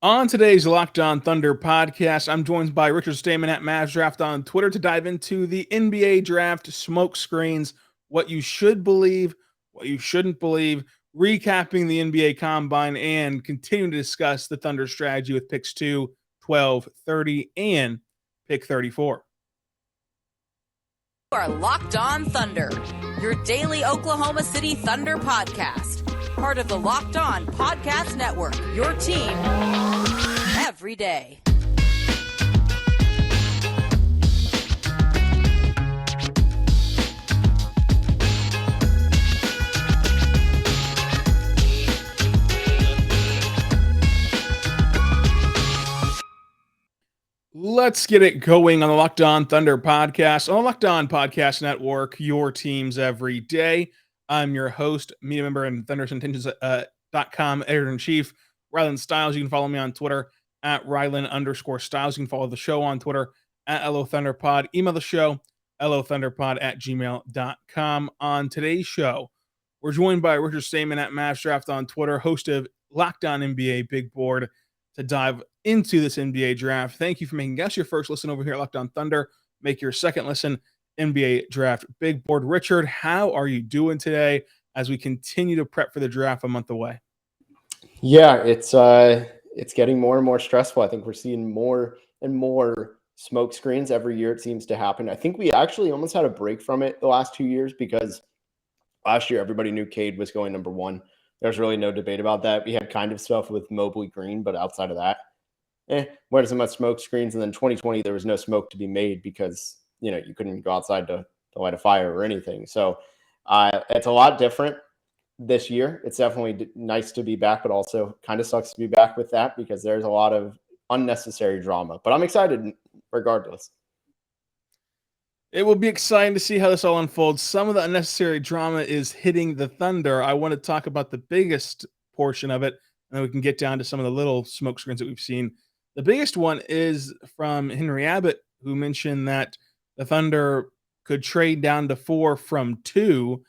On today's Locked On Thunder podcast, I'm joined by Richard Stamen at Mavs Draft on Twitter to dive into the NBA draft, smoke screens, what you should believe, what you shouldn't believe, recapping the NBA Combine, and continuing to discuss the Thunder strategy with picks 2, 12, 30, and pick 34. You are Locked On Thunder, your daily Oklahoma City Thunder podcast. Part of the Locked On Podcast Network, your team every day. Let's get it going on the Locked On Thunder podcast, on the Locked On Podcast Network, your teams every day. I'm your host, media member, and ThunderSententions.com editor-in-chief, Rylan Stiles. You can follow me on Twitter at Rylan_Stiles. You can follow the show on Twitter at LOThunderPod. Email the show, LOThunderPod@gmail.com. On today's show, we're joined by Richard Stamen at Mavs Draft on Twitter, host of Locked On NBA Big Board, to dive into this NBA draft. Thank you for making us your first listen over here at Locked On Thunder. Make your second listen NBA Draft Big Board. Richard, how are you doing today as we continue to prep for the draft a month away? Yeah, it's getting more and more stressful. I think we're seeing more and more smoke screens every year. It seems to happen. I think we actually almost had a break from it the last 2 years because last year everybody knew Cade was going number one. There's really no debate about that. We had kind of stuff with Mobley Green, but outside of that, where's so much smoke screens? And then 2020, there was no smoke to be made because, you couldn't go outside to light a fire or anything. So it's a lot different this year. It's definitely nice to be back, but also kind of sucks to be back with that because there's a lot of unnecessary drama. But I'm excited regardless. It will be exciting to see how this all unfolds. Some of the unnecessary drama is hitting the Thunder. I want to talk about the biggest portion of it, and then we can get down to some of the little smoke screens that we've seen. The biggest one is from Henry Abbott, who mentioned that the Thunder could trade down to 4 from 2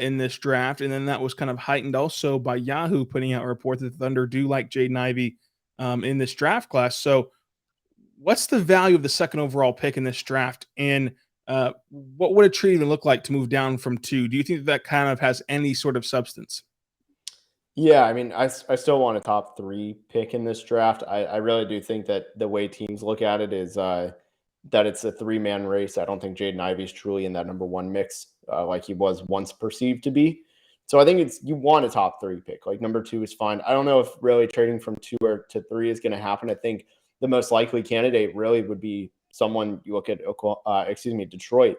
in this draft. And then that was kind of heightened also by Yahoo putting out a report that the Thunder do like Jaden Ivey in this draft class. So what's the value of the second overall pick in this draft? And what would a trade even look like to move down from 2? Do you think that kind of has any sort of substance? Yeah, I mean, I still want a top 3 pick in this draft. I really do think that the way teams look at it is that it's a 3-man race. I don't think Jaden Ivey's truly in that number 1 mix like he was once perceived to be. So I think you want a top 3 pick. Like number 2 is fine. I don't know if really trading from 2 to 3 is going to happen. I think the most likely candidate really would be someone you look at, Detroit,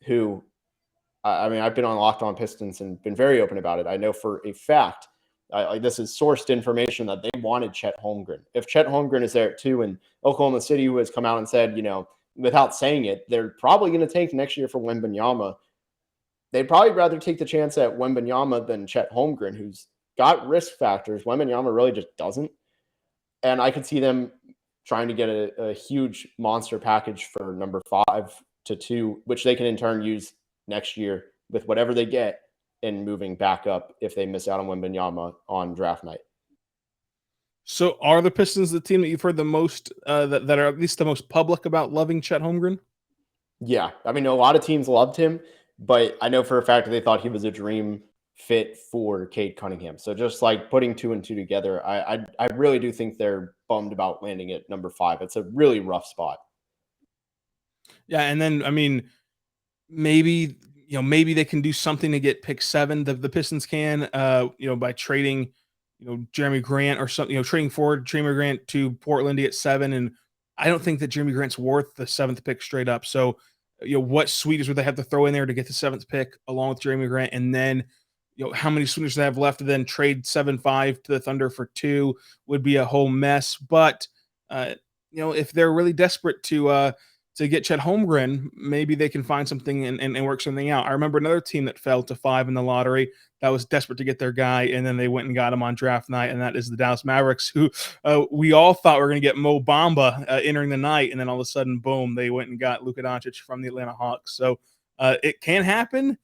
who, I've been on Locked On Pistons and been very open about it. I know for a fact, this is sourced information that they wanted Chet Holmgren. If Chet Holmgren is there too, and Oklahoma City, who has come out and said, without saying it, they're probably going to take next year for Wembanyama. They'd probably rather take the chance at Wembanyama than Chet Holmgren, who's got risk factors. Wembanyama really just doesn't. And I could see them trying to get a huge monster package for number 5 to 2, which they can in turn use next year with whatever they get and moving back up if they miss out on Wembanyama on draft night. So are the Pistons the team that you've heard the most, that are at least the most public about loving Chet Holmgren? Yeah. I mean, a lot of teams loved him, but I know for a fact that they thought he was a dream fit for Cade Cunningham. So just like putting 2 and 2 together, I really do think they're bummed about landing at number 5. It's a really rough spot. Yeah. And then, maybe they can do something to get pick 7. The Pistons can, by trading, Jeremy Grant or something, trading forward Jeremy Grant to Portland to get 7. And I don't think that Jeremy Grant's worth the 7th pick straight up. So, what sweeteners would they have to throw in there to get the 7th pick along with Jeremy Grant? And then, how many sweeteners they have left to then trade 7-5 to the Thunder for 2 would be a whole mess. But, if they're really desperate to get Chet Holmgren, maybe they can find something and work something out. I remember another team that fell to 5 in the lottery that was desperate to get their guy, and then they went and got him on draft night, and that is the Dallas Mavericks, who we all thought were going to get Mo Bamba entering the night, and then all of a sudden, boom, they went and got Luka Doncic from the Atlanta Hawks. So it can happen,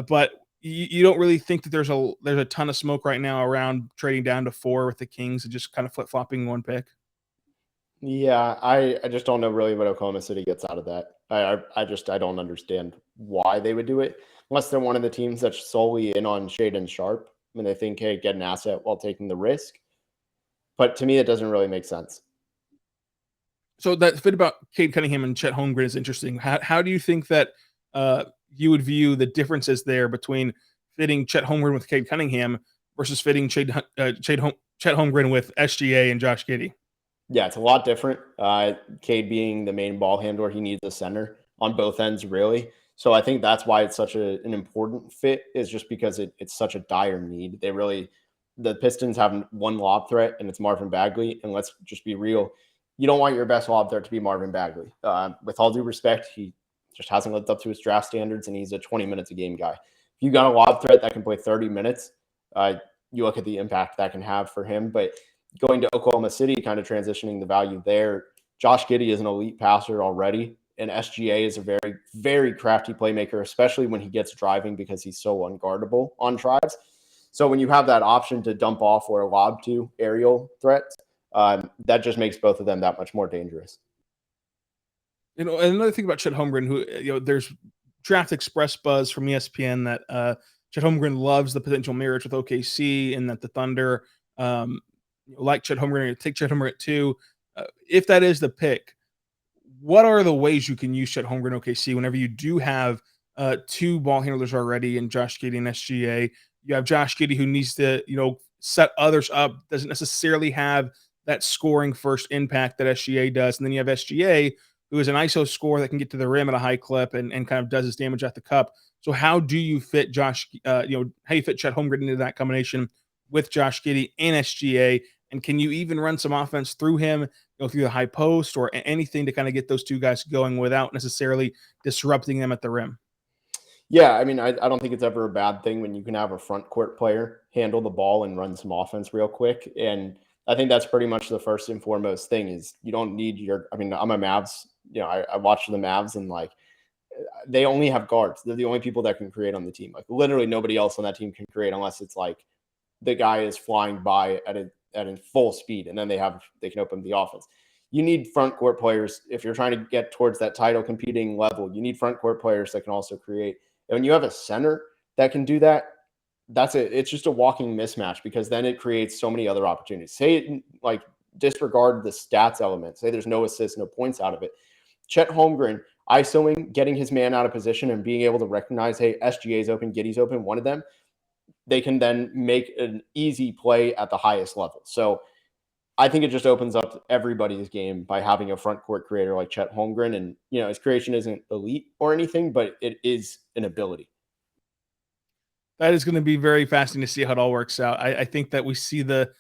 but you don't really think that there's a ton of smoke right now around trading down to 4 with the Kings and just kind of flip flopping one pick. Yeah, I just don't know really what Oklahoma City gets out of that. I don't understand why they would do it unless they're one of the teams that's solely in on Shaden Sharp. I mean, they think, hey, get an asset while taking the risk. But to me, it doesn't really make sense. So that fit about Cade Cunningham and Chet Holmgren is interesting. How do you think that you would view the differences there between fitting Chet Holmgren with Cade Cunningham versus fitting Chet Holmgren with SGA and Josh Giddey? Yeah, it's a lot different. Cade being the main ball handler, he needs a center on both ends, really. So I think that's why it's such an important fit, is just because it's such a dire need. The Pistons have one lob threat, and it's Marvin Bagley. And let's just be real, you don't want your best lob threat to be Marvin Bagley. With all due respect, he just hasn't lived up to his draft standards, and he's a 20 minutes a game guy. If you got a lob threat that can play 30 minutes, you look at the impact that can have for him. But going to Oklahoma City, kind of transitioning the value there, Josh Giddey is an elite passer already, and SGA is a very, very crafty playmaker, especially when he gets driving because he's so unguardable on drives. So when you have that option to dump off or lob to aerial threats, that just makes both of them that much more dangerous. Another thing about Chet Holmgren, who there's Draft Express buzz from ESPN that Chet Holmgren loves the potential marriage with OKC, and that the Thunder like Chet Holmgren, take Chet Holmgren at 2. If that is the pick, what are the ways you can use Chet Holmgren OKC whenever you do have 2 ball handlers already in Josh Giddey and SGA? You have Josh Giddey, who needs to set others up, doesn't necessarily have that scoring first impact that SGA does, and then you have SGA, who is an ISO scorer that can get to the rim at a high clip and kind of does his damage at the cup. So how do you fit how you fit Chet Holmgren into that combination with Josh Giddey and SGA? And can you even run some offense through him, through the high post or anything to kind of get those 2 guys going without necessarily disrupting them at the rim? Yeah, I mean, I don't think it's ever a bad thing when you can have a front court player handle the ball and run some offense real quick. And I think that's pretty much the first and foremost thing is you don't need I'm a Mavs, I watch the Mavs, and they only have guards. They're the only people that can create on the team. Like literally nobody else on that team can create unless it's like the guy is flying by at a full speed, and then they can open the offense. You need front court players if you're trying to get towards that title competing level. You need front court players that can also create. And when you have a center that can do that, it's just a walking mismatch, because then it creates so many other opportunities. Say disregard the stats element. Say there's no assists, no points out of it. Chet Holmgren ISOing, getting his man out of position and being able to recognize, hey, SGA's open, Giddey's open, one of them, they can then make an easy play at the highest level. So I think it just opens up everybody's game by having a front court creator like Chet Holmgren. And, his creation isn't elite or anything, but it is an ability. That is going to be very fascinating to see how it all works out. I think that we see the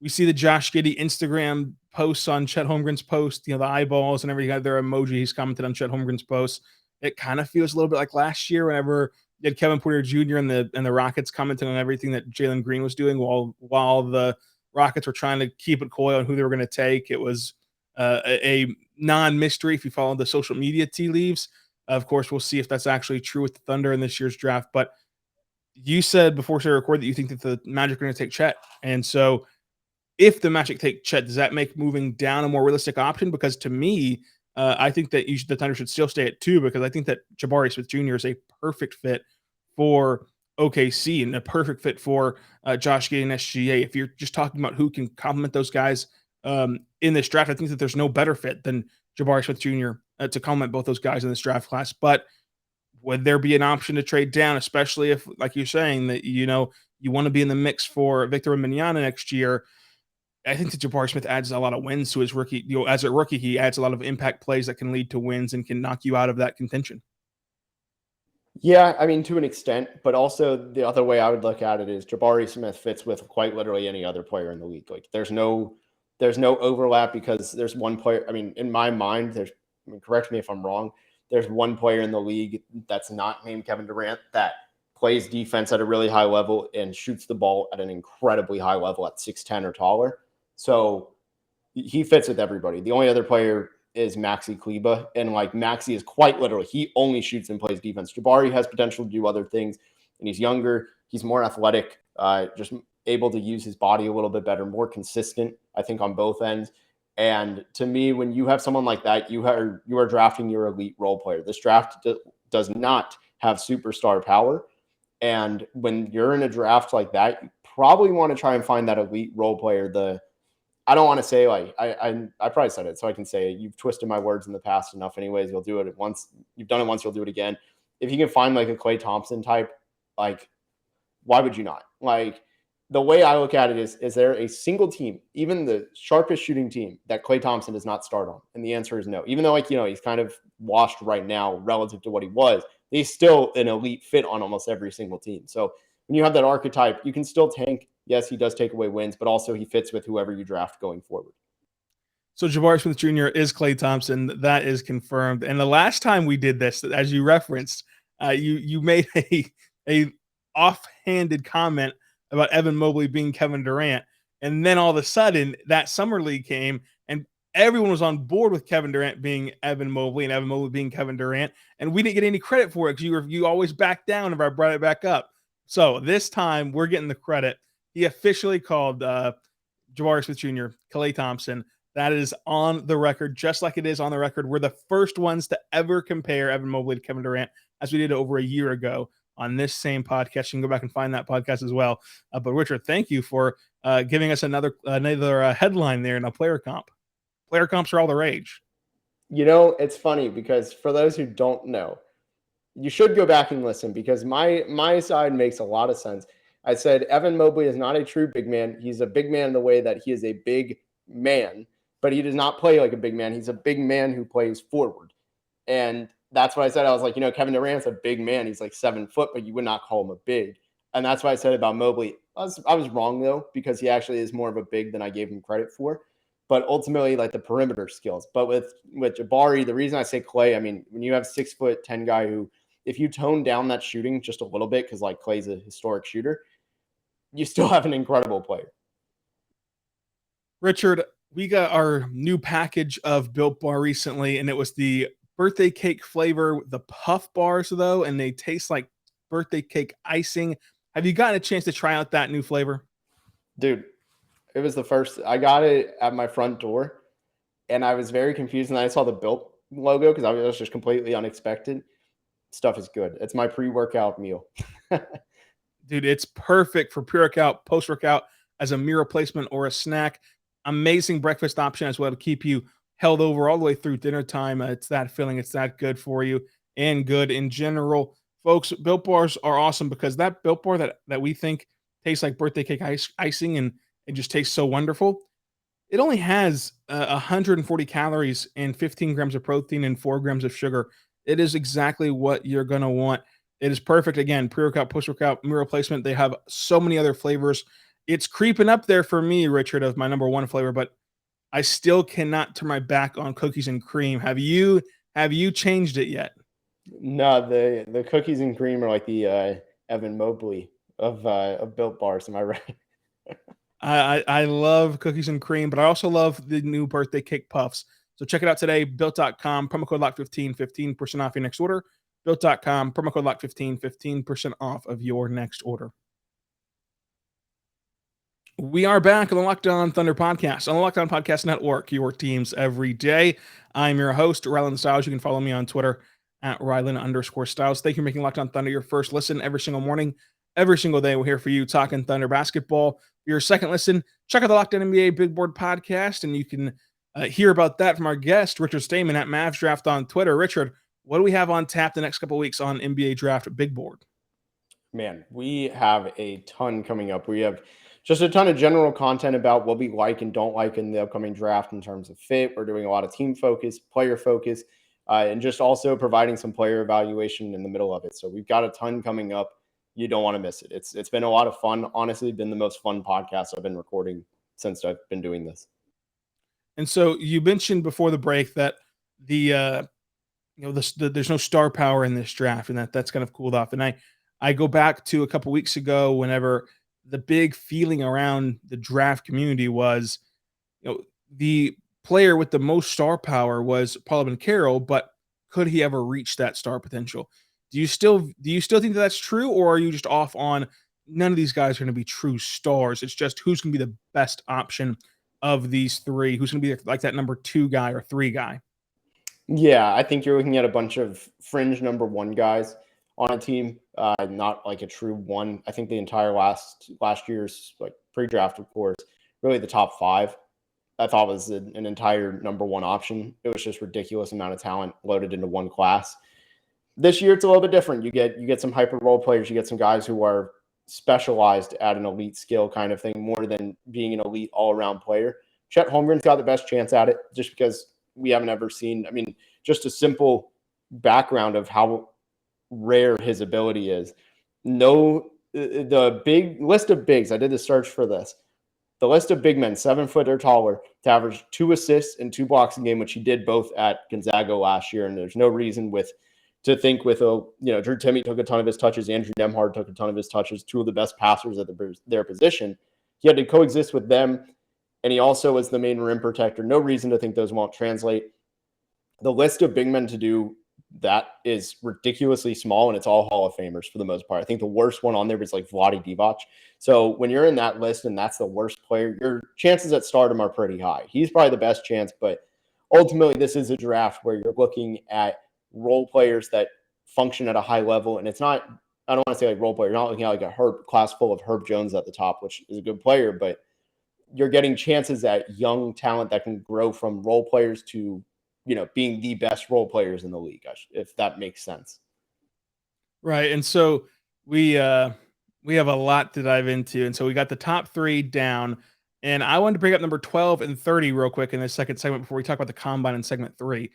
Josh Giddey Instagram posts on Chet Holmgren's post, the eyeballs and everything, their emoji. He's commented on Chet Holmgren's post. It kind of feels a little bit like last year whenever you had Kevin Porter Jr. and the Rockets commenting on everything that Jalen Green was doing while the Rockets were trying to keep it coy on who they were going to take. It was a non-mystery if you follow the social media tea leaves. Of course, we'll see if that's actually true with the Thunder in this year's draft. But you said before we record that you think that the Magic are going to take Chet. And so if the Magic take Chet, does that make moving down a more realistic option? Because to me, I think that the Thunder should still stay at 2, because I think that Jabari Smith Jr. is a perfect fit for OKC and a perfect fit for Josh Giddey and SGA. If you're just talking about who can complement those guys in this draft, I think that there's no better fit than Jabari Smith Jr. To complement both those guys in this draft class. But would there be an option to trade down, especially if, like you're saying, that you want to be in the mix for Victor Wembanyama next year? I think that Jabari Smith adds a lot of wins to his rookie. As a rookie, he adds a lot of impact plays that can lead to wins and can knock you out of that contention. Yeah, I mean, to an extent, but also the other way I would look at it is Jabari Smith fits with quite literally any other player in the league. Like there's no overlap, because there's one player. I mean, in my mind, correct me if I'm wrong, there's one player in the league that's not named Kevin Durant that plays defense at a really high level and shoots the ball at an incredibly high level at 6'10" or taller. So he fits with everybody. The only other player is Maxi Kleba, and Maxi is quite literally, he only shoots and plays defense. Jabari has potential to do other things. and he's younger. He's more athletic, just able to use his body a little bit better, more consistent, I think, on both ends. And to me, when you have someone like that, you are drafting your elite role player. This draft does not have superstar power. And when you're in a draft like that, you probably want to try and find that elite role player. I don't want to say like I probably said it, so I can say you've twisted my words in the past enough. Anyways, you'll do it once. You've done it once, you'll do it again. If you can find like a Klay Thompson type, like why would you not? Like the way I look at it is there a single team, even the sharpest shooting team, that Klay Thompson does not start on? And the answer is no. Even though he's kind of washed right now relative to what he was, he's still an elite fit on almost every single team. So when you have that archetype, you can still tank. Yes, he does take away wins, but also he fits with whoever you draft going forward. So Jabari Smith Jr. is Klay Thompson. That is confirmed. And the last time we did this, as you referenced, you made a offhanded comment about Evan Mobley being Kevin Durant. And then all of a sudden that summer league came and everyone was on board with Kevin Durant being Evan Mobley and Evan Mobley being Kevin Durant. And we didn't get any credit for it because you always backed down if I brought it back up. So this time we're getting the credit. He officially called Jabari Smith Jr. Klay Thompson. That is on the record, just like it is on the record. We're the first ones to ever compare Evan Mobley to Kevin Durant, as we did over a year ago on this same podcast. You can go back and find that podcast as well. But Richard, thank you for giving us another headline there in a player comp. Player comps are all the rage. It's funny because for those who don't know, you should go back and listen because my side makes a lot of sense. I said Evan Mobley is not a true big man. He's a big man in the way that he is a big man, but he does not play like a big man. He's a big man who plays forward. And that's what I said. I was like, Kevin Durant's a big man. He's like 7 foot, but you would not call him a big. And that's what I said about Mobley. I was wrong, though, because he actually is more of a big than I gave him credit for. But ultimately, like the perimeter skills. But with Jabari, the reason I say Klay, I mean, when you have 6'10" guy who, if you tone down that shooting just a little bit, because like Klay's a historic shooter, you still have an incredible player. Richard, we got our new package of Built Bar recently, and it was the birthday cake flavor, the puff bars, though, and they taste like birthday cake icing. Have you gotten a chance to try out that new flavor? Dude, it was the first. I got it at my front door, and I was very confused, and I saw the Built logo because I was just completely unexpected. Stuff is good. It's my pre-workout meal. Dude, it's perfect for pre-workout, post-workout, as a meal replacement or a snack. Amazing breakfast option as well to keep you held over all the way through dinner time. It's that filling. It's that good for you and good in general. Folks, Built Bars are awesome because that Built Bar that we think tastes like birthday cake icing and it just tastes so wonderful. It only has 140 calories and 15 grams of protein and 4 grams of sugar. It is exactly what you're going to want. It is perfect. Again, pre-workout, post-workout, meal replacement. They have so many other flavors. It's creeping up there for me, Richard, of my number one flavor, but I still cannot turn my back on cookies and cream. Have you changed it yet? No, the cookies and cream are like the Evan Mobley of Built Bars. Am I right? I love cookies and cream, but I also love the new birthday cake puffs. So check it out today, built.com, promo code LOCK15, 15% off your next order. Built.com, promo code LOCK15, 15% off of your next order. We are back on the Locked On Thunder podcast, on the Locked On Podcast Network, your teams every day. I'm your host, Rylan Stiles. You can follow me on Twitter at Rylan_Stiles. Thank you for making Locked On Thunder your first listen every single morning. Every single day, we're here for you talking Thunder basketball. For your second listen, check out the Locked On NBA Big Board podcast, and you can hear about that from our guest, Richard Stamen at Mavs Draft on Twitter. Richard, what do we have on tap the next couple of weeks on NBA Draft Big Board? Man, we have a ton coming up. We have just a ton of general content about what we like and don't like in the upcoming draft in terms of fit. We're doing a lot of team focus, player focus, and just also providing some player evaluation in the middle of it. So we've got a ton coming up. You don't want to miss it. It's been a lot of fun. Honestly, been the most fun podcast I've been recording since I've been doing this. And so you mentioned before the break that there's no star power in this draft, and that's kind of cooled off. And I go back to a couple weeks ago whenever the big feeling around the draft community was, the player with the most star power was Paolo Banchero, but could he ever reach that star potential? Do you still think that that's true, or are you just off on none of these guys are going to be true stars? It's just who's going to be the best option of these three? Who's going to be like that number 2 guy or 3 guy? Yeah, I think you're looking at a bunch of fringe number one guys on a team, not like a true one. I think the entire last year's like pre-draft, of course, really the top five, I thought was an entire number one option. It was just ridiculous amount of talent loaded into one class. This year it's a little bit different. You get some hyper role players. You get some guys who are specialized at an elite skill kind of thing more than being an elite all around player. Chet Holmgren's got the best chance at it just because we haven't ever seen. I mean, just a simple background of how rare his ability is. No, the big list of bigs. I did the search for this. The list of big men, 7 foot or taller, to average 2 assists and 2 blocks a game, which he did both at Gonzaga last year. And there's no reason to think Drew Timme took a ton of his touches. Andrew Nembhard took a ton of his touches, 2 of the best passers at their position. He had to coexist with them, and he also was the main rim protector. No reason to think those won't translate. The list of big men to do that is ridiculously small, and it's all Hall of Famers for the most part. I think the worst one on there was like Vlade Divac. So when you're in that list and that's the worst player, your chances at stardom are pretty high. He's probably the best chance, but ultimately this is a draft where you're looking at role players that function at a high level. And it's not, I don't want to say like role player, you're not looking at like a class full of Herb Jones at the top, which is a good player, but you're getting chances at young talent that can grow from role players to, being the best role players in the league, if that makes sense. Right. And so we have a lot to dive into. And so we got the top 3 down. And I wanted to bring up number 12 and 30 real quick in this second segment before we talk about the combine in segment 3.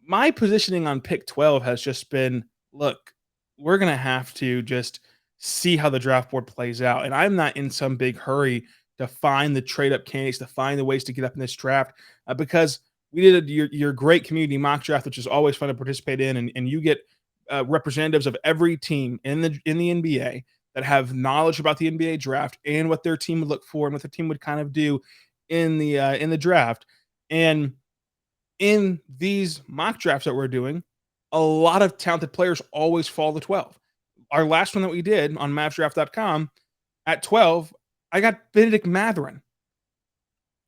My positioning on pick 12 has just been, look, we're going to have to just see how the draft board plays out. And I'm not in some big hurry to find the trade up candidates, to find the ways to get up in this draft, because we did your great community mock draft, which is always fun to participate in. And you get representatives of every team in the NBA that have knowledge about the NBA draft and what their team would look for and what their team would kind of do in the draft. And in these mock drafts that we're doing, a lot of talented players always fall to 12. Our last one that we did on mavsdraft.com, at 12, I got Benedict Mathurin.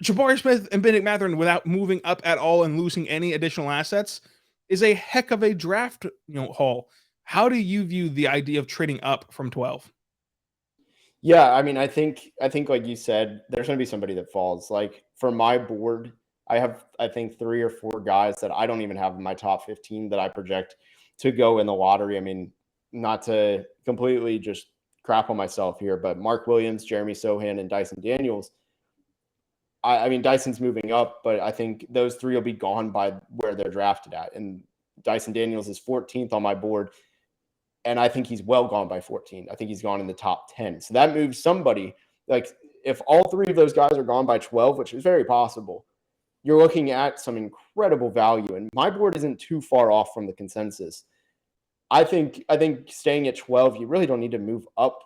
Jabari Smith and Benedict Mathurin, without moving up at all and losing any additional assets, is a heck of a draft haul. How do you view the idea of trading up from 12? Yeah, I mean, I think like you said, there's going to be somebody that falls. Like for my board, I think 3 or 4 guys that I don't even have in my top 15 that I project to go in the lottery. I mean, not to completely just crap on myself here, but Mark Williams, Jeremy Sohan, and Dyson Daniels. I mean, Dyson's moving up, but I think those 3 will be gone by where they're drafted at. And Dyson Daniels is 14th on my board, and I think he's well gone by 14. I think he's gone in the top 10. So that moves somebody. Like if all 3 of those guys are gone by 12, which is very possible, you're looking at some incredible value. And my board isn't too far off from the consensus. I think staying at 12, you really don't need to move up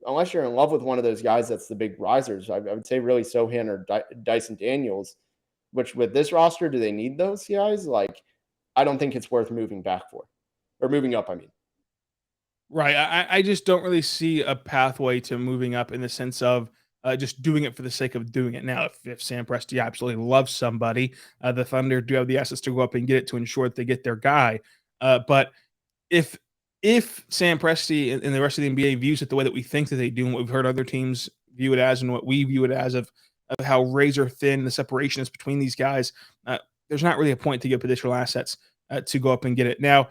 unless you're in love with one of those guys that's the big risers. I would say really Sohan or Dyson Daniels, which with this roster, do they need those guys? Like, I don't think it's worth moving back for, or moving up, I mean. Right. I just don't really see a pathway to moving up in the sense of just doing it for the sake of doing it. Now, if Sam Presti absolutely loves somebody, the Thunder do have the assets to go up and get it to ensure that they get their guy. But if Sam Presti and the rest of the NBA views it the way that we think that they do, and what we've heard other teams view it as, and what we view it as of how razor thin the separation is between these guys, there's not really a point to give additional assets to go up and get it. Now,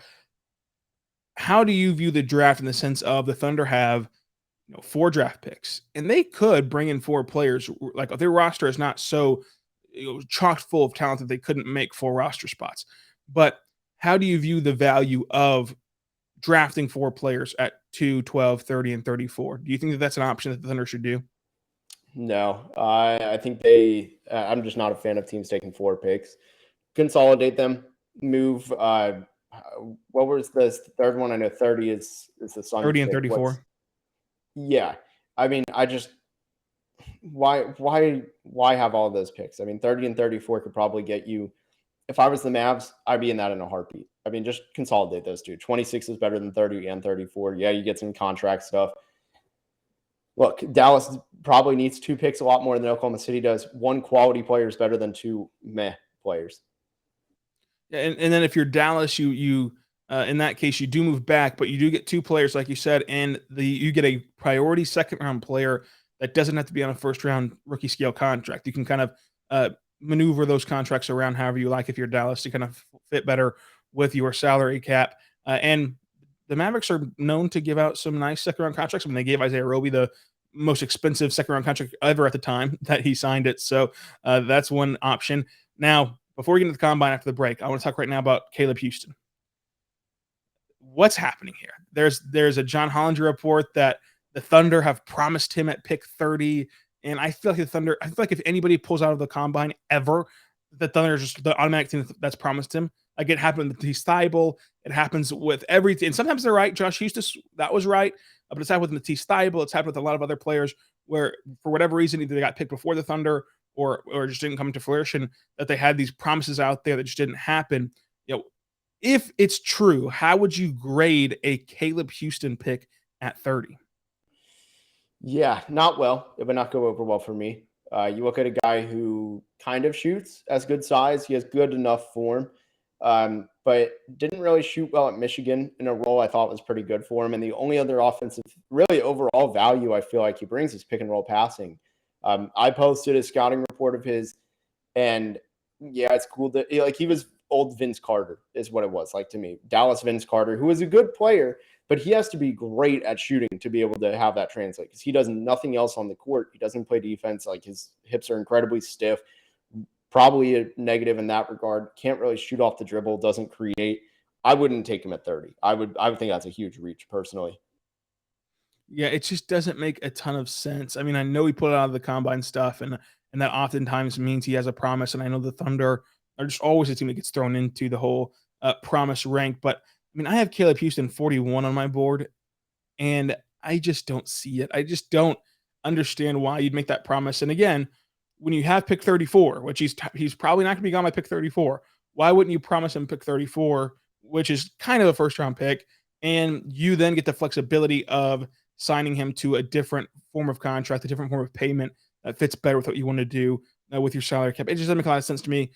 how do you view the draft in the sense of the Thunder have 4 draft picks, and they could bring in 4 players? Like their roster is not so chock full of talent that they couldn't make 4 roster spots. But how do you view the value of drafting 4 players at 2, 12, 30, and 34? Do you think that that's an option that the Thunder should do? No, I think I'm just not a fan of teams taking 4 picks. Consolidate them, move. What was the third one? I know 30 is the Suns. 30 and 34. Yeah, I mean, why have all those picks? I mean, 30 and 34 could probably get you if I was the Mavs, I'd be in that in a heartbeat. I mean, just consolidate those two. 26 is better than 30 and 34. Yeah, you get some contract stuff. Look, Dallas probably needs 2 picks a lot more than Oklahoma City does. 1 quality player is better than 2 meh players. Yeah, and then if you're Dallas, you in that case you do move back, but you do get 2 players like you said, and you get a priority second round player that doesn't have to be on a first round rookie scale contract. You can kind of maneuver those contracts around however you like if you're Dallas to kind of fit better with your salary cap. And the Mavericks are known to give out some nice second round contracts. I mean, they gave Isaiah Roby the most expensive second round contract ever at the time that he signed it. So that's one option. Now, before we get into the combine after the break, I want to talk right now about Caleb Houston. What's happening here? There's a John Hollinger report that the Thunder have promised him at pick 30. And I feel like if anybody pulls out of the combine ever, the Thunder is just the automatic team that's promised him. Like it happened with Matisse Thybulle. It happens with everything. And sometimes they're right. Josh Houston, that was right. But it's happened with Matisse Thybulle. It's happened with a lot of other players where, for whatever reason, either they got picked before the Thunder or just didn't come to fruition, that they had these promises out there that just didn't happen. If it's true, how would you grade a Caleb Houston pick at 30? Yeah, not well. It would not go over well for me. You look at a guy who kind of shoots, has good size. He has good enough form, but didn't really shoot well at Michigan in a role I thought was pretty good for him. And the only other offensive, really overall value I feel like he brings is pick and roll passing. I posted a scouting report of his, and yeah, it's cool that he was old Vince Carter is what it was like to me. Dallas Vince Carter, who is a good player, but he has to be great at shooting to be able to have that translate because he does nothing else on the court. He doesn't play defense. Like his hips are incredibly stiff, probably a negative in that regard. Can't really shoot off the dribble, doesn't create. I wouldn't take him at 30. I would think that's a huge reach personally. Yeah, it just doesn't make a ton of sense. I mean, I know he put out of the combine stuff, and that oftentimes means he has a promise. And I know the Thunder are just always a team that gets thrown into the whole promise rank. But I mean, I have Caleb Houston 41 on my board, and I just don't see it. I just don't understand why you'd make that promise. And again, when you have pick 34, which he's probably not going to be gone by pick 34, why wouldn't you promise him pick 34, which is kind of a first round pick, and you then get the flexibility of signing him to a different form of contract, a different form of payment that fits better with what you want to do with your salary cap. It just doesn't make a lot of sense to me.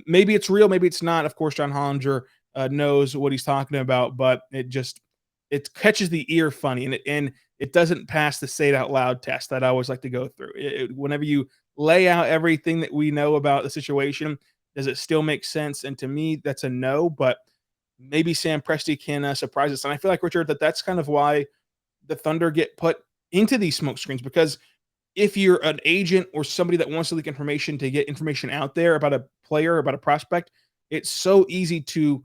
Maybe it's real, maybe it's not. Of course, John Hollinger knows what he's talking about, but it catches the ear funny, and it doesn't pass the say it out loud test that I always like to go through. Whenever you lay out everything that we know about the situation, does it still make sense? And to me, that's a no, but maybe Sam Presti can surprise us. And I feel like, Richard, that's kind of why the Thunder get put into these smoke screens, because if you're an agent or somebody that wants to leak information to get information out there about a player, about a prospect, it's so easy to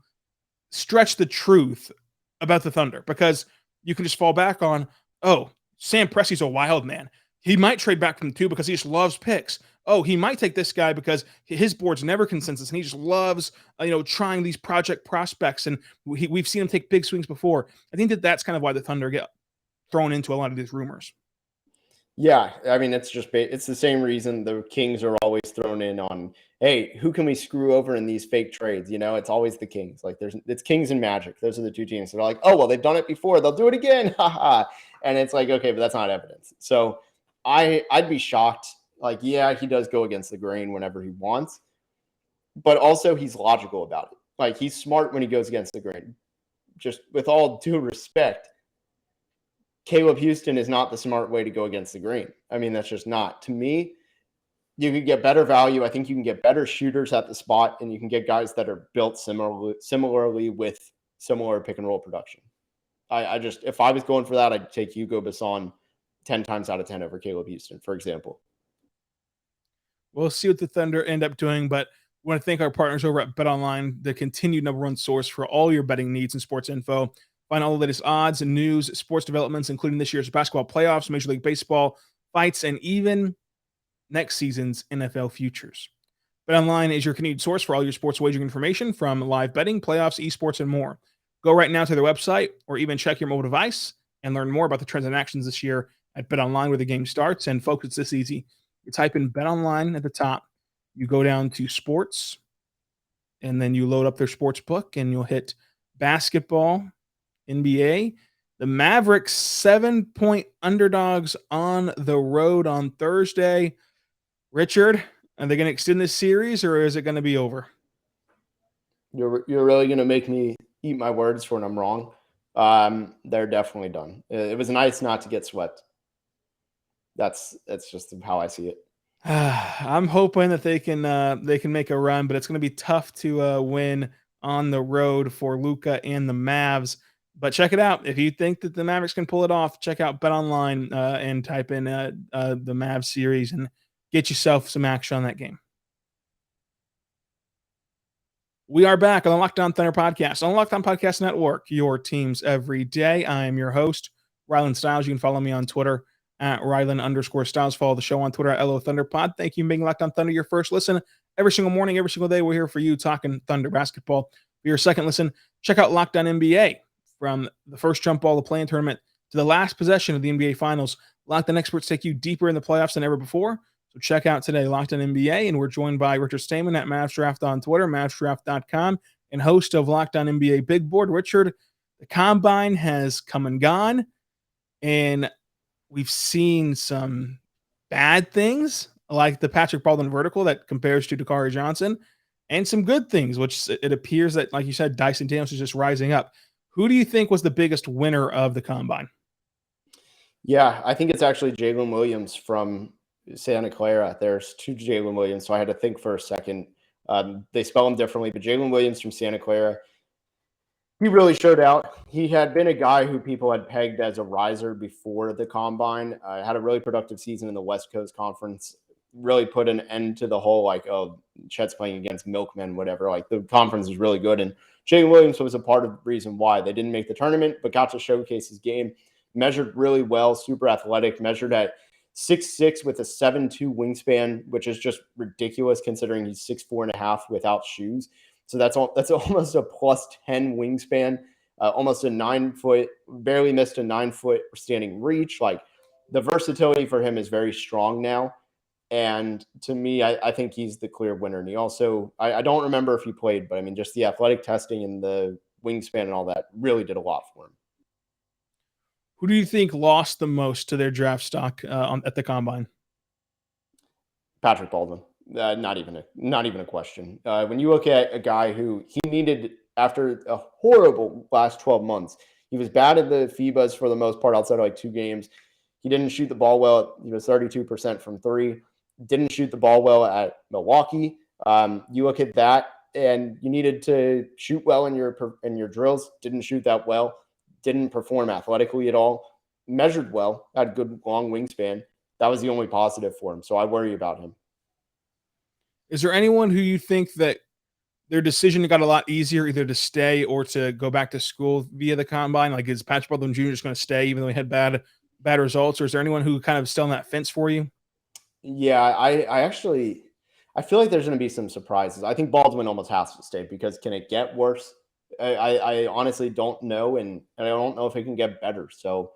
stretch the truth about the Thunder because you can just fall back on, oh, Sam Presti's a wild man. He might trade back from 2 because he just loves picks. Oh, he might take this guy because his board's never consensus and he just loves, trying these project prospects. And we've seen him take big swings before. I think that's kind of why the Thunder get thrown into a lot of these rumors. Yeah, I mean, it's the same reason the Kings are always thrown in on, hey, who can we screw over in these fake trades? It's always the Kings. Like it's Kings and Magic. Those are the 2 teams. They're like, oh, well, they've done it before. They'll do it again. Haha. And it's like, okay, but that's not evidence. So I'd be shocked. Like, yeah, he does go against the grain whenever he wants, but also he's logical about it. Like he's smart when he goes against the grain. Just with all due respect, Caleb Houston is not the smart way to go against the grain. I mean, that's just not. To me, you could get better value. I think you can get better shooters at the spot, and you can get guys that are built similarly with similar pick and roll production. If I was going for that, I'd take Hugo Besson 10 times out of 10 over Caleb Houston, for example. We'll see what the Thunder end up doing, but we want to thank our partners over at BetOnline, the continued #1 source for all your betting needs and sports info. Find all the latest odds and news, sports developments, including this year's basketball playoffs, Major League Baseball fights, and even next season's NFL futures. BetOnline is your continued source for all your sports wagering information, from live betting, playoffs, esports, and more. Go right now to their website or even check your mobile device and learn more about the trends and actions this year at BetOnline, where the game starts. And folks, it's this easy. You type in BetOnline at the top. You go down to sports. and then you load up their sports book and you'll hit basketball, NBA. The Mavericks 7-point underdogs on the road on Thursday. Richard, are they going to extend this series or is it going to be over? You're really going to make me eat my words for when I'm wrong. They're definitely done. It was nice not to get swept. That's just how I see it. I'm hoping that they can make a run, but it's going to be tough to win on the road for Luka and the Mavs. But check it out. If you think that the Mavericks can pull it off, check out BetOnline and type in the Mavs series and get yourself some action on that game. We are back on the Locked On Thunder podcast on the Locked On Podcast Network, your teams every day. I am your host, Rylan Stiles. You can follow me on Twitter at Rylan_Stiles. Follow the show on Twitter at LO Thunderpod. Thank you for being Locked On Thunder, your first listen. Every single morning, every single day, we're here for you talking Thunder basketball. For your second listen, check out Locked On NBA. From the first jump ball of the play-in tournament to the last possession of the NBA Finals, Locked On experts take you deeper in the playoffs than ever before. So check out today Locked On NBA, and we're joined by Richard Stamen at Mavs Draft on Twitter, mavsdraft.com, and host of Locked On NBA Big Board. Richard, the Combine has come and gone, and we've seen some bad things, like the Patrick Baldwin vertical that compares to Dakari Johnson, and some good things, which it appears that, like you said, Dyson Daniels is just rising up. Who do you think was the biggest winner of the Combine? Yeah, I think it's actually Jalen Williams from Santa Clara. There's two Jalen Williams, so I had to think for a second. They spell them differently, but Jalen Williams from Santa Clara, he really showed out. He had been a guy who people had pegged as a riser before the Combine. Had a really productive season in the West Coast Conference. Really put an end to the whole, like, oh, Chet's playing against milkmen, whatever. Like, the conference is really good, and Jalen Williams was a part of the reason why. They didn't make the tournament, but got to showcase his game. Measured really well, super athletic, measured at 6'6" with a 7'2" wingspan, which is just ridiculous considering he's 6'4.5" without shoes. So that's almost a plus 10 wingspan, almost a 9 foot, barely missed a 9 foot standing reach. Like, the versatility for him is very strong now. And to me, I think he's the clear winner. And he also, I don't remember if he played, but I mean, just the athletic testing and the wingspan and all that really did a lot for him. Who do you think lost the most to their draft stock at the Combine? Patrick Baldwin. Not even a question. When you look at a guy who he needed after a horrible last 12 months, he was bad at the FIBAs for the most part outside of like 2 games. He didn't shoot the ball well. He was 32% from 3. Didn't shoot the ball well at Milwaukee. You look at that, and you needed to shoot well in your drills. Didn't shoot that well. Didn't perform athletically at all. Measured well. Had good long wingspan. That was the only positive for him. So I worry about him. Is there anyone who you think that their decision got a lot easier either to stay or to go back to school via the Combine? Like, is Patrick Baldwin Jr. just going to stay even though he had bad results? Or is there anyone who kind of still on that fence for you? Yeah, I feel like there's going to be some surprises. I think Baldwin almost has to stay because can it get worse? I honestly don't know, and I don't know if it can get better. So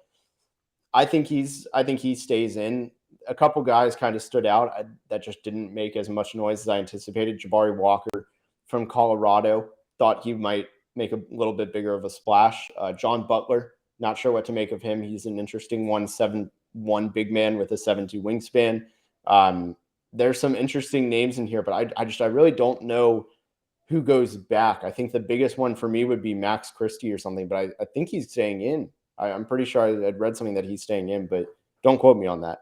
I think he stays in. A couple guys kind of stood out that just didn't make as much noise as I anticipated. Jabari Walker from Colorado, thought he might make a little bit bigger of a splash. John Butler, not sure what to make of him. He's an interesting 7'1" big man with a 7'2" wingspan. There's some interesting names in here, but I really don't know who goes back. I think the biggest one for me would be Max Christie or something, but I think he's staying in. I'm pretty sure I'd read something that he's staying in, but don't quote me on that.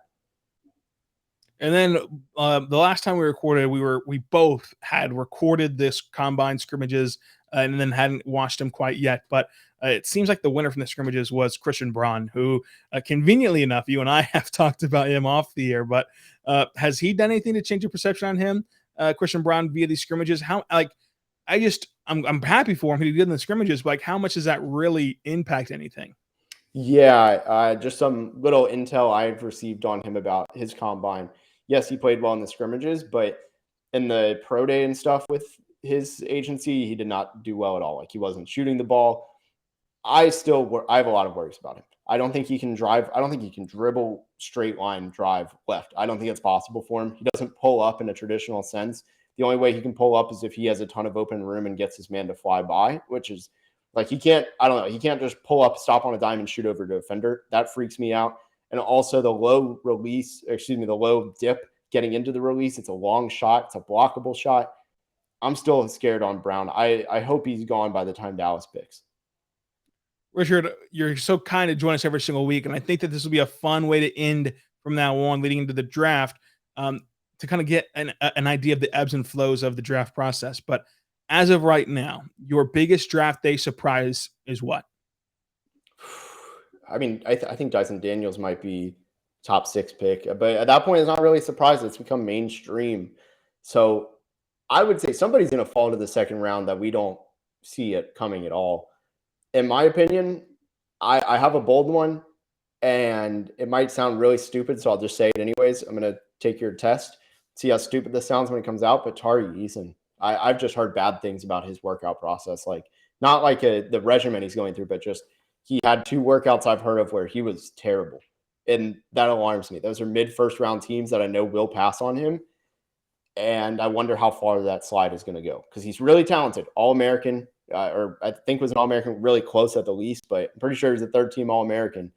And then the last time we recorded, we both had recorded this Combine scrimmages and then hadn't watched them quite yet. But it seems like the winner from the scrimmages was Christian Braun, who conveniently enough, you and I have talked about him off the air. But has he done anything to change your perception on him, Christian Braun, via these scrimmages? I'm happy for him. He did in the scrimmages, but like, how much does that really impact anything? Yeah, just some little intel I've received on him about his Combine. Yes, he played well in the scrimmages, but in the pro day and stuff with his agency, he did not do well at all. Like, he wasn't shooting the ball. I have a lot of worries about him. I don't think he can drive. I don't think he can dribble straight line drive left. I don't think it's possible for him. He doesn't pull up in a traditional sense. The only way he can pull up is if he has a ton of open room and gets his man to fly by, which is like he can't just pull up, stop on a dime and shoot over to a defender. That freaks me out. And also the low dip getting into the release. It's a long shot. It's a blockable shot. I'm still scared on Brown. I hope he's gone by the time Dallas picks. Richard, you're so kind to join us every single week, and I think that this will be a fun way to end from now on, leading into the draft, to kind of get an idea of the ebbs and flows of the draft process. But as of right now, your biggest draft day surprise is what? I mean, I think Dyson Daniels might be top 6 pick, but at that point, it's not really a surprise. It's become mainstream. So I would say somebody's going to fall to the second round that we don't see it coming at all. In my opinion, I have a bold one, and it might sound really stupid, so I'll just say it anyways. I'm going to take your test, see how stupid this sounds when it comes out, but Tari Eason. I've just heard bad things about his workout process. Like, not like the regimen he's going through, but just he had 2 workouts I've heard of where he was terrible. And that alarms me. Those are mid-first round teams that I know will pass on him. And I wonder how far that slide is going to go, because he's really talented. All-American, or I think was an All-American, really close at the least, but I'm pretty sure he's a 3rd-team All-American.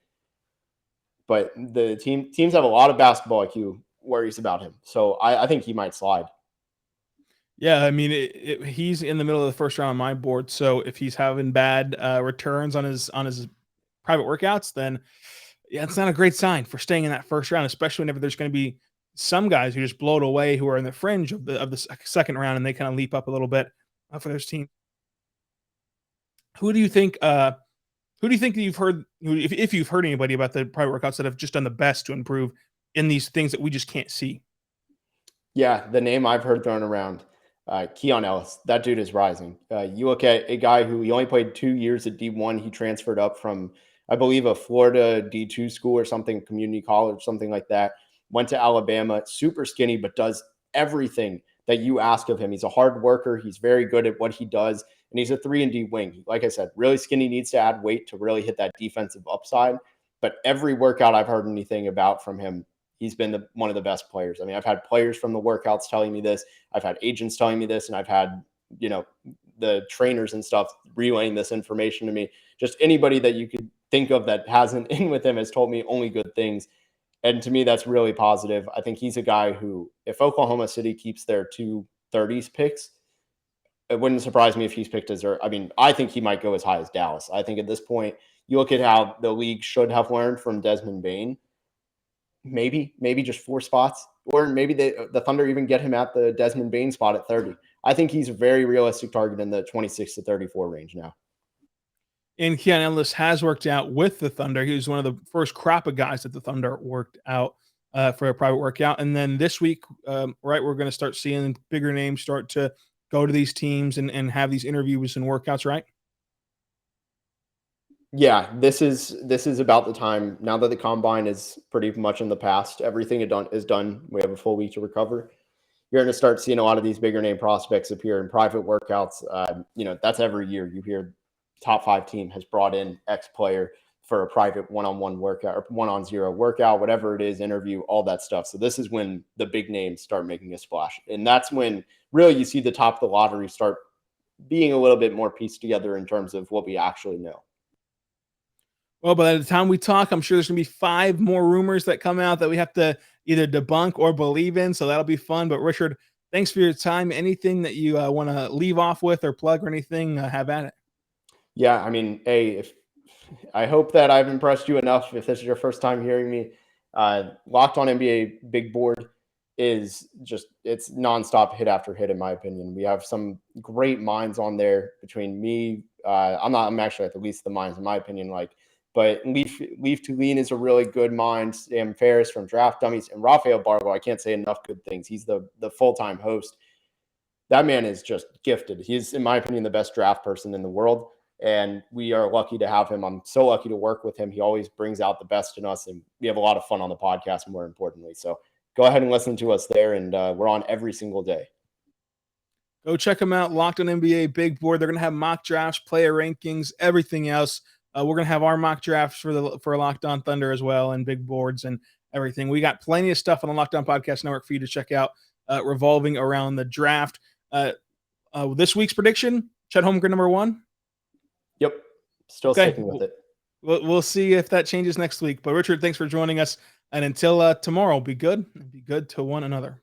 But the teams have a lot of basketball IQ worries about him. So I think he might slide. Yeah, I mean, he's in the middle of the first round on my board. So if he's having bad returns on his private workouts, then yeah, it's not a great sign for staying in that first round, especially whenever there's going to be some guys who just blow it away, who are in the fringe of the second round, and they kind of leap up a little bit for their team. Who do you think that you've heard, if you've heard anybody about the private workouts that have just done the best to improve in these things that we just can't see? Yeah, the name I've heard thrown around, Keon Ellis. That dude is rising. You look at a guy who he only played 2 years at D1. He transferred up from, I believe, a Florida D2 school or something, community college, something like that. Went to Alabama, super skinny, but does everything that you ask of him. He's a hard worker. He's very good at what he does. And he's a 3-and-D wing. Like I said, really skinny, needs to add weight to really hit that defensive upside. But every workout I've heard anything about from him, he's been one of the best players. I mean, I've had players from the workouts telling me this. I've had agents telling me this, and I've had, the trainers and stuff relaying this information to me. Just anybody that you could think of that hasn't in with him has told me only good things. And to me, that's really positive. I think he's a guy who, if Oklahoma City keeps their 2 30s picks, it wouldn't surprise me if he's picked I think he might go as high as Dallas. I think at this point, you look at how the league should have learned from Desmond Bane, maybe just 4 spots, or maybe the Thunder even get him at the Desmond Bane spot at 30. I think he's a very realistic target in the 26 to 34 range now. And Keon Ellis has worked out with the Thunder. He was one of the first crop of guys that the Thunder worked out for a private workout. And then this week, we're going to start seeing bigger names start to go to these teams and have these interviews and workouts, right? Yeah, this is about the time now that the combine is pretty much in the past. Everything is done. We have a full week to recover. You're going to start seeing a lot of these bigger name prospects appear in private workouts. That's every year. You hear top 5 team has brought in X player for a private one-on-one workout or 1-on-0 workout, whatever it is, interview, all that stuff. So this is when the big names start making a splash. And that's when really you see the top of the lottery start being a little bit more pieced together in terms of what we actually know. Well, by the time we talk, I'm sure there's going to be 5 more rumors that come out that we have to either debunk or believe in. So that'll be fun. But Richard, thanks for your time. Anything that you want to leave off with or plug or anything, have at it. Yeah, I mean, I hope that I've impressed you enough. If this is your first time hearing me, Locked On NBA Big Board is it's nonstop hit after hit, in my opinion. We have some great minds on there between me. I'm actually at the least of the minds, in my opinion, but Leaf Tulane is a really good mind. Sam Ferris from Draft Dummies and Rafael Barlow. I can't say enough good things. He's the full-time host. That man is just gifted. He's, in my opinion, the best draft person in the world. And we are lucky to have him. I'm so lucky to work with him. He always brings out the best in us, and we have a lot of fun on the podcast, more importantly. So go ahead and listen to us there, and we're on every single day. Go check them out, Locked On NBA Big Board. They're going to have mock drafts, player rankings, everything else. We're going to have our mock drafts for Locked On Thunder as well, and big boards and everything. We got plenty of stuff on the Locked On Podcast Network for you to check out. revolving around the draft. This week's prediction, Chet Holmgren number 1. Yep. Still sticking with it. We'll see if that changes next week. But Richard, thanks for joining us. And until tomorrow, be good and be good to one another.